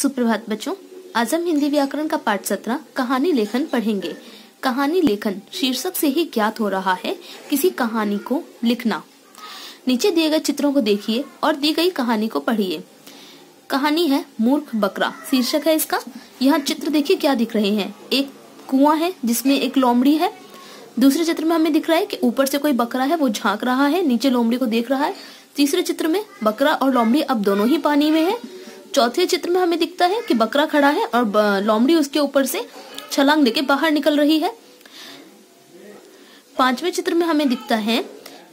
सुप्रभात बच्चों। आज हम हिंदी व्याकरण का पाठ 17 कहानी लेखन पढ़ेंगे। कहानी लेखन शीर्षक से ही ज्ञात हो रहा है किसी कहानी को लिखना। नीचे दिए गए चित्रों को देखिए और दी गई कहानी को पढ़िए। कहानी है मूर्ख बकरा, शीर्षक है इसका। यहाँ चित्र देखिए क्या दिख रहे हैं। एक कुआं है जिसमें एक लोमड़ी है। दूसरे चित्र में हमें दिख रहा है कि ऊपर से कोई बकरा है, वो झांक रहा है, नीचे लोमड़ी को देख रहा है। तीसरे चित्र में बकरा और लोमड़ी अब दोनों ही पानी में है। चौथे चित्र में हमें दिखता है कि बकरा खड़ा है और लोमड़ी उसके ऊपर से छलांग लेके बाहर निकल रही है। पांचवें चित्र में हमें दिखता है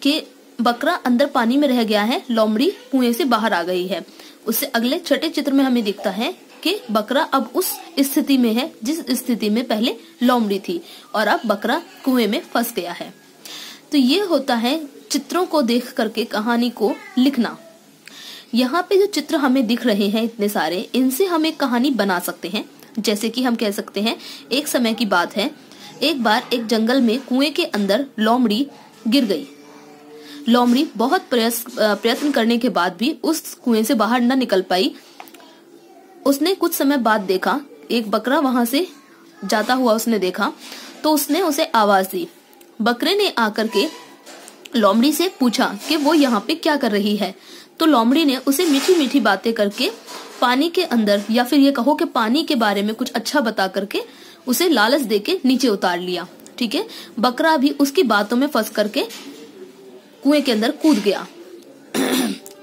कि बकरा अंदर पानी में रह गया है, लोमड़ी कुएं से बाहर आ गई है। उससे अगले छठे चित्र में हमें दिखता है कि बकरा अब उस स्थिति में है जिस स्थिति में पहले लोमड़ी थी और अब बकरा कुएं में फंस गया है। तो ये होता है चित्रों को देख करके कहानी को लिखना। यहाँ पे जो चित्र हमें दिख रहे हैं इतने सारे, इनसे हम एक कहानी बना सकते हैं। जैसे कि हम कह सकते हैं, एक समय की बात है, एक बार एक जंगल में कुएं के अंदर लोमड़ी गिर गई। लोमड़ी बहुत प्रयत्न करने के बाद भी उस कुएं से बाहर न निकल पाई। उसने कुछ समय बाद देखा, एक बकरा वहां से जाता हुआ उसने देखा, तो उसने उसे आवाज दी। बकरे ने आकर के लोमड़ी से पूछा कि वो यहाँ पे क्या कर रही है। तो लोमड़ी ने उसे मीठी मीठी बातें करके पानी के अंदर, या फिर ये कहो कि पानी के बारे में कुछ अच्छा बता करके उसे लालच देके नीचे उतार लिया। ठीक है, बकरा भी उसकी बातों में फंस करके कुएं के अंदर कूद गया।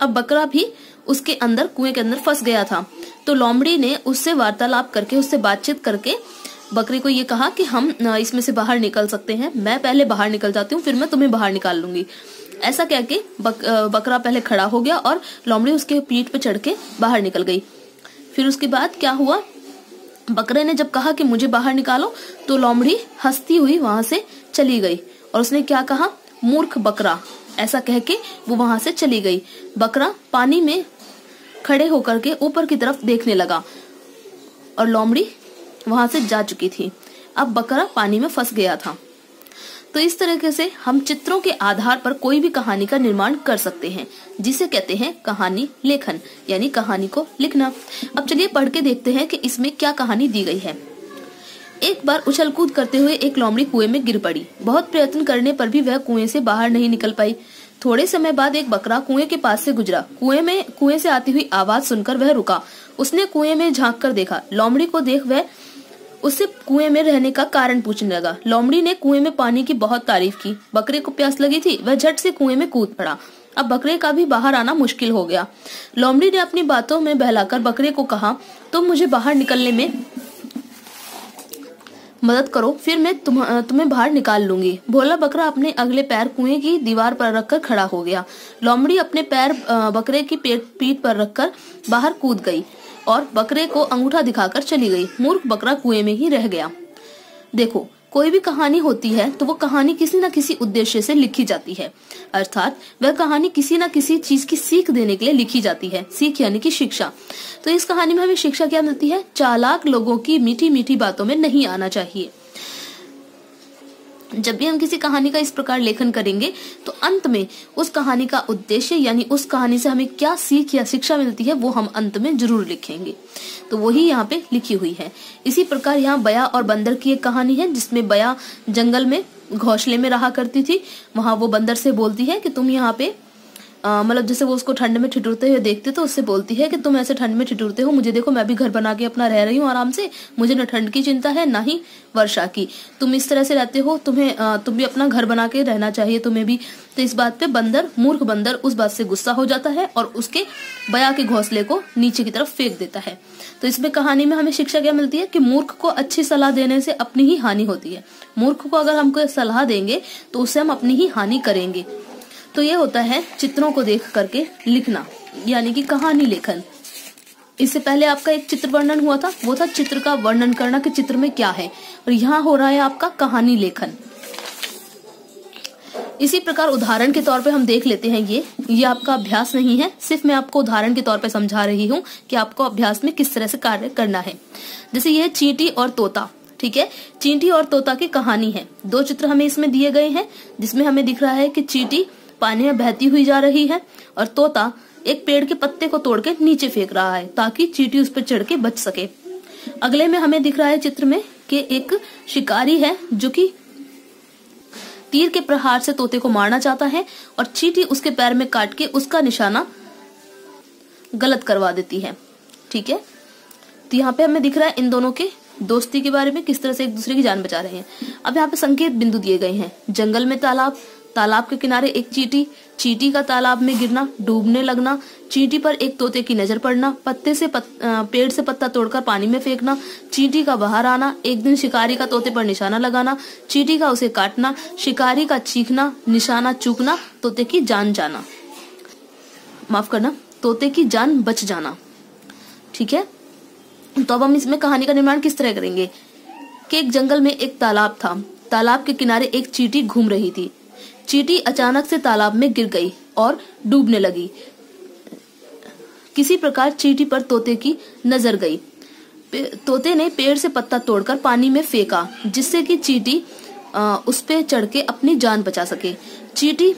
अब बकरा भी उसके अंदर कुएं के अंदर फंस गया था। तो लोमड़ी ने उससे वार्तालाप करके, उससे बातचीत करके बकरे को ये कहा कि हम इसमें से बाहर निकल सकते हैं। मैं पहले बाहर निकल जाती हूँ, फिर मैं तुम्हें बाहर निकाल लूंगी। ऐसा कह के बकरा पहले खड़ा हो गया और लोमड़ी उसके पीठ पे चढ़ के बाहर निकल गई। फिर उसके बाद क्या हुआ, बकरे ने जब कहा कि मुझे बाहर निकालो, तो लोमड़ी हंसती हुई वहां से चली गई और उसने क्या कहा, मूर्ख बकरा, ऐसा कह के वो वहां से चली गई। बकरा पानी में खड़े होकर के ऊपर की तरफ देखने लगा और लोमड़ी वहां से जा चुकी थी। अब बकरा पानी में फंस गया था। तो इस तरीके से हम चित्रों के आधार पर कोई भी कहानी का निर्माण कर सकते हैं, जिसे कहते हैं कहानी लेखन, यानी कहानी को लिखना। अब चलिए पढ़ के देखते हैं कि इसमें क्या कहानी दी गई है। एक बार उछल कूद करते हुए एक लोमड़ी कुएं में गिर पड़ी। बहुत प्रयत्न करने पर भी वह कुएं से बाहर नहीं निकल पाई। थोड़े समय बाद एक बकरा कुएं के पास से गुजरा। कुएं से आती हुई आवाज सुनकर वह रुका। उसने कुएं में झांक कर देखा। लोमड़ी को देख वह उससे कुएं में रहने का कारण पूछने लगा। लोमड़ी ने कुएं में पानी की बहुत तारीफ की। बकरे को प्यास लगी थी, वह झट से कुएं में कूद पड़ा। अब बकरे का भी बाहर आना मुश्किल हो गया। लोमड़ी ने अपनी बातों में बहलाकर बकरे को कहा, तुम मुझे बाहर निकलने में मदद करो, फिर मैं तुम्हें बाहर निकाल लूंगी। भोला बकरा अपने अगले पैर कुएं की दीवार पर रखकर खड़ा हो गया। लोमड़ी अपने पैर बकरे की पीठ पर रखकर बाहर कूद गई और बकरे को अंगूठा दिखाकर चली गई। मूर्ख बकरा कुएं में ही रह गया। देखो, कोई भी कहानी होती है तो वो कहानी किसी न किसी उद्देश्य से लिखी जाती है, अर्थात वह कहानी किसी न किसी चीज की सीख देने के लिए लिखी जाती है। सीख यानी कि शिक्षा। तो इस कहानी में हमें शिक्षा क्या मिलती है, चालाक लोगों की मीठी मीठी बातों में नहीं आना चाहिए। जब भी हम किसी कहानी का इस प्रकार लेखन करेंगे तो अंत में उस कहानी का उद्देश्य, यानी उस कहानी से हमें क्या सीख या शिक्षा मिलती है, वो हम अंत में जरूर लिखेंगे। तो वही यहाँ पे लिखी हुई है। इसी प्रकार यहाँ बया और बंदर की एक कहानी है, जिसमें बया जंगल में घोंसले में रहा करती थी। वहां वो बंदर से बोलती है कि तुम यहाँ पे मतलब जैसे वो उसको ठंड में ठिठुरते हुए देखते तो उससे बोलती है कि तुम ऐसे ठंड में ठिठुरते हो, मुझे देखो मैं भी घर बना के अपना रह रही हूँ आराम से, मुझे न ठंड की चिंता है ना ही वर्षा की। तुम इस तरह से रहते हो, तुम भी अपना घर बना के रहना चाहिए तुम्हें भी। तो इस बात पे मूर्ख बंदर उस बात से गुस्सा हो जाता है और उसके बया के घोंसले को नीचे की तरफ फेंक देता है। तो इसमें कहानी में हमें शिक्षा क्या मिलती है कि मूर्ख को अच्छी सलाह देने से अपनी ही हानि होती है। मूर्ख को अगर हमको सलाह देंगे तो उससे हम अपनी ही हानि करेंगे। तो ये होता है चित्रों को देख करके लिखना, यानी कि कहानी लेखन। इससे पहले आपका एक चित्र वर्णन हुआ था, वो था चित्र का वर्णन करना कि चित्र में क्या है, और यहाँ हो रहा है आपका कहानी लेखन। इसी प्रकार उदाहरण के तौर पे हम देख लेते हैं। ये आपका अभ्यास नहीं है, सिर्फ मैं आपको उदाहरण के तौर पे समझा रही हूँ कि आपको अभ्यास में किस तरह से कार्य करना है। जैसे ये चींटी और तोता, ठीक है, चींटी और तोता की कहानी है। दो चित्र हमें इसमें दिए गए हैं, जिसमें हमें दिख रहा है कि चींटी पानी में बहती हुई जा रही है और तोता एक पेड़ के पत्ते को तोड़ के नीचे फेंक रहा है ताकि चींटी उस पर चढ़ के बच सके। अगले में हमें दिख रहा है चित्र में कि एक शिकारी है जो कि तीर के प्रहार से तोते को मारना चाहता है और चींटी उसके पैर में काट के उसका निशाना गलत करवा देती है। ठीक है, तो यहाँ पे हमें दिख रहा है इन दोनों के दोस्ती के बारे में, किस तरह से एक दूसरे की जान बचा रहे हैं। अब यहाँ पे संकेत बिंदु दिए गए हैं। जंगल में तालाब, तालाब के किनारे एक चींटी, चींटी का तालाब में गिरना, डूबने लगना, चींटी पर एक तोते की नजर पड़ना, पेड़ से पत्ता तोड़कर पानी में फेंकना, चींटी का बाहर आना, एक दिन शिकारी का तोते पर निशाना लगाना, चींटी का उसे काटना, शिकारी का चीखना, निशाना चूकना, तोते की जान जाना, माफ करना, तोते की जान बच जाना। ठीक है, तो अब हम इसमें कहानी का निर्माण किस तरह करेंगे कि एक जंगल में एक तालाब था। तालाब के किनारे एक चींटी घूम रही थी। चींटी अचानक से तालाब में गिर गई और डूबने लगी। किसी प्रकार चींटी पर तोते की नजर गई। तोते ने पेड़ से पत्ता तोड़कर पानी में फेंका जिससे कि चींटी उस पे चढ़ के अपनी जान बचा सके। चींटी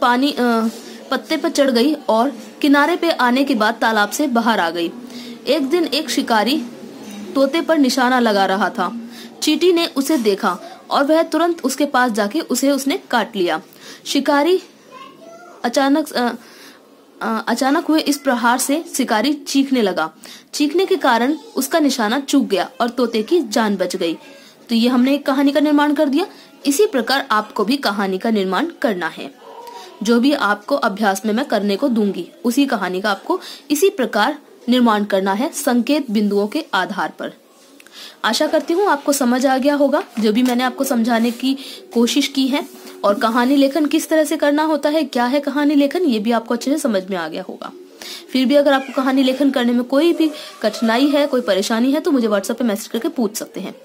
पत्ते पर चढ़ गई और किनारे पे आने के बाद तालाब से बाहर आ गई। एक दिन एक शिकारी तोते पर निशाना लगा रहा था। चींटी ने उसे देखा और वह तुरंत उसके पास जाके उसने काट लिया। शिकारी अचानक हुए इस प्रहार से शिकारी चीखने लगा। चीखने के कारण उसका निशाना चूक गया और तोते की जान बच गई। तो ये हमने एक कहानी का निर्माण कर दिया। इसी प्रकार आपको भी कहानी का निर्माण करना है। जो भी आपको अभ्यास में मैं करने को दूंगी उसी कहानी का आपको इसी प्रकार निर्माण करना है, संकेत बिंदुओं के आधार पर। आशा करती हूँ आपको समझ आ गया होगा जो भी मैंने आपको समझाने की कोशिश की है, और कहानी लेखन किस तरह से करना होता है, क्या है कहानी लेखन, ये भी आपको अच्छे से समझ में आ गया होगा। फिर भी अगर आपको कहानी लेखन करने में कोई भी कठिनाई है, कोई परेशानी है, तो मुझे व्हाट्सएप पे मैसेज करके पूछ सकते हैं।